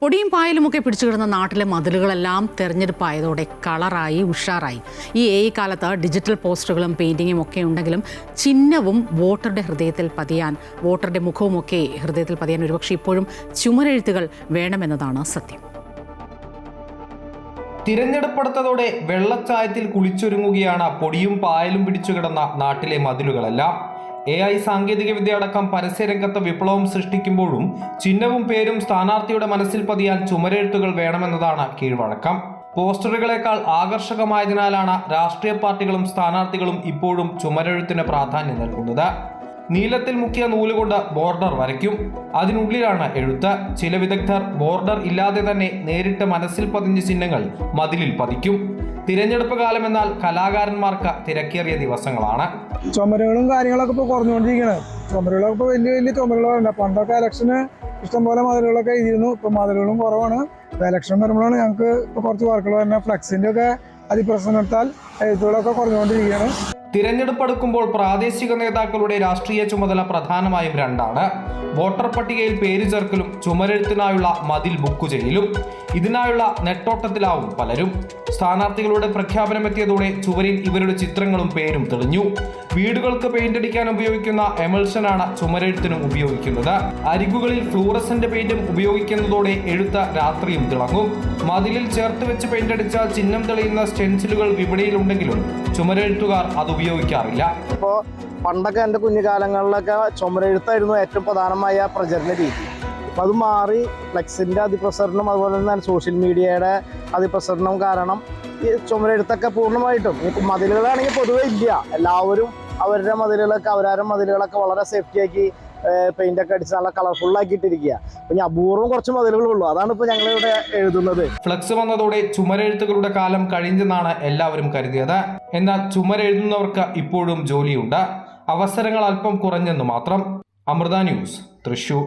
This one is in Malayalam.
പൊടിയും പായലുമൊക്കെ പിടിച്ചുകിടന്ന നാട്ടിലെ മതിലുകളെല്ലാം തെരഞ്ഞെടുപ്പായതോടെ കളറായി ഉഷാറായി. ഈ കാലത്ത് ഡിജിറ്റൽ പോസ്റ്ററുകളും പെയിന്റിങ്ങും ഒക്കെ ഉണ്ടെങ്കിലും ചിഹ്നവും വോട്ടറുടെ ഹൃദയത്തിൽ പതിയാൻ, വോട്ടറുടെ മുഖവുമൊക്കെ ഹൃദയത്തിൽ പതിയാൻ ഒരുപക്ഷെ ഇപ്പോഴും ചുമരെഴുത്തുകൾ വേണമെന്നതാണ് സത്യം. തിരഞ്ഞെടുപ്പെടുത്തതോടെ വെള്ളച്ചായത്തിൽ കുളിച്ചൊരുങ്ങുകയാണ് പൊടിയും പായലും പിടിച്ചുകിടന്ന നാട്ടിലെ മതിലുകളെല്ലാം. AI സാങ്കേതികവിദ്യ അടക്കം പരസ്യരംഗത്ത് വിപ്ലവം സൃഷ്ടിക്കുമ്പോഴും ചിഹ്നവും പേരും സ്ഥാനാർത്ഥിയുടെ മനസ്സിൽ പതിയാൻ ചുമരെഴുത്തുകൾ വേണമെന്നതാണ് കീഴ്വഴക്കം. പോസ്റ്ററുകളെക്കാൾ ആകർഷകമായതിനാലാണ് രാഷ്ട്രീയ പാർട്ടികളും സ്ഥാനാർത്ഥികളും ഇപ്പോഴും ചുമരെഴുത്തിന് പ്രാധാന്യം നൽകുന്നത്. നീലത്തിൽ മുക്കിയ നൂലുകൊണ്ട് ബോർഡർ വരയ്ക്കും, അതിനുള്ളിലാണ് എഴുത്ത്. ചില വിദഗ്ധർ ബോർഡർ ഇല്ലാതെ തന്നെ നേരിട്ട് മനസ്സിൽ പതിഞ്ഞ ചിഹ്നങ്ങൾ മതിലിൽ പതിക്കും. തിരഞ്ഞെടുപ്പ് കാലം എന്നാൽ കലാകാരന്മാർക്ക് തിരക്കേറിയ ദിവസങ്ങളാണ്. ചുമരുകളും കാര്യങ്ങളൊക്കെ ഇപ്പോൾ കുറഞ്ഞുകൊണ്ടിരിക്കുകയാണ്. ചുമരുകളൊക്കെ ഇപ്പോൾ വലിയ ചുമരുകളുണ്ട്. പണ്ടൊക്കെ ഇലക്ഷന് ഇഷ്ടംപോലെ മതിലുകളൊക്കെ എഴുതിയിരുന്നു. ഇപ്പോൾ മതിലുകളും കുറവാണ്. ഇപ്പോൾ ഇലക്ഷൻ വരുമ്പോഴാണ് ഞങ്ങൾക്ക് ഇപ്പോൾ കുറച്ച് വർക്കുകൾ തന്നെ. ഫ്ലക്സിൻ്റെ ഒക്കെ അതിപ്രസംഗം എടുത്താൽ എഴുത്തുകളൊക്കെ കുറഞ്ഞുകൊണ്ടിരിക്കുകയാണ്. തിരഞ്ഞെടുപ്പ് അടുക്കുമ്പോൾ പ്രാദേശിക നേതാക്കളുടെ രാഷ്ട്രീയ ചുമതല പ്രധാനമായും രണ്ടാണ്: വോട്ടർ പട്ടികയിൽ പേര് ചേർക്കലും ചുമരെഴുത്തിനായുള്ള മതിൽ ബുക്ക് ചെയ്യലും. ഇതിനായുള്ള നെട്ടോട്ടത്തിലാവും പലരും. സ്ഥാനാർത്ഥികളുടെ പ്രഖ്യാപനം എത്തിയതോടെ ചുവരിൽ ഇവരുടെ ചിത്രങ്ങളും പേരും തെളിഞ്ഞു. വീടുകൾക്ക് പെയിന്റ് അടിക്കാൻ ഉപയോഗിക്കുന്ന എമൽഷനാണ് ചുമരെഴുത്തിനും ഉപയോഗിക്കുന്നത്. അരികുകളിൽ ഫ്ലൂറസന്റ് പെയിന്റും ഉപയോഗിക്കുന്നതോടെ എഴുത്ത് രാത്രിയും തിളങ്ങും. മതിലിൽ ചേർത്ത് വെച്ച് പെയിന്റ് അടിച്ചാൽ ചിഹ്നം തെളിയുന്ന സ്റ്റെൻസിലുകൾ വിപണിയിലുണ്ടെങ്കിലും ചുമരെഴുത്തുകാർ അത് ഉപയോഗിക്കാറില്ല. ഇപ്പോൾ പണ്ടൊക്കെ എൻ്റെ കുഞ്ഞുകാലങ്ങളിലൊക്കെ ചുമരെഴുത്തായിരുന്നു ഏറ്റവും പ്രധാനമായ പ്രചരണ രീതി. അപ്പം അത് മാറി ഫ്ലെക്സിൻ്റെ അതിപ്രസരണം, അതുപോലെ തന്നെ സോഷ്യൽ മീഡിയയുടെ അതിപ്രസരണം കാരണം ഈ ചുമരെഴുത്തൊക്കെ പൂർണ്ണമായിട്ടും ഇപ്പം മതിലുകളാണെങ്കിൽ പൊതുവെ ഇല്ല. എല്ലാവരും അവരുടെ മതിലുകളൊക്കെ വളരെ സേഫ്റ്റിയാക്കി പെയിന്റൊക്കെ അടിച്ച് നല്ല കളർഫുള്ളാക്കിയിട്ടിരിക്കുക. പിന്നെ അപൂർവം കുറച്ച് മതിലുകളുള്ളൂ. അതാണ് ഇപ്പോൾ ഞങ്ങളിവിടെ എഴുതുന്നത്. ഫ്ലക്സ് വന്നതോടെ ചുമരെഴുത്തുകളുടെ കാലം കഴിഞ്ഞെന്നാണ് എല്ലാവരും കരുതിയത്. എന്നാൽ ചുമരെഴുതുന്നവർക്ക് ഇപ്പോഴും ജോലിയുണ്ട്. അവസരങ്ങൾ അല്പം കുറഞ്ഞെന്ന് മാത്രം. അമൃത ന്യൂസ്, തൃശൂർ.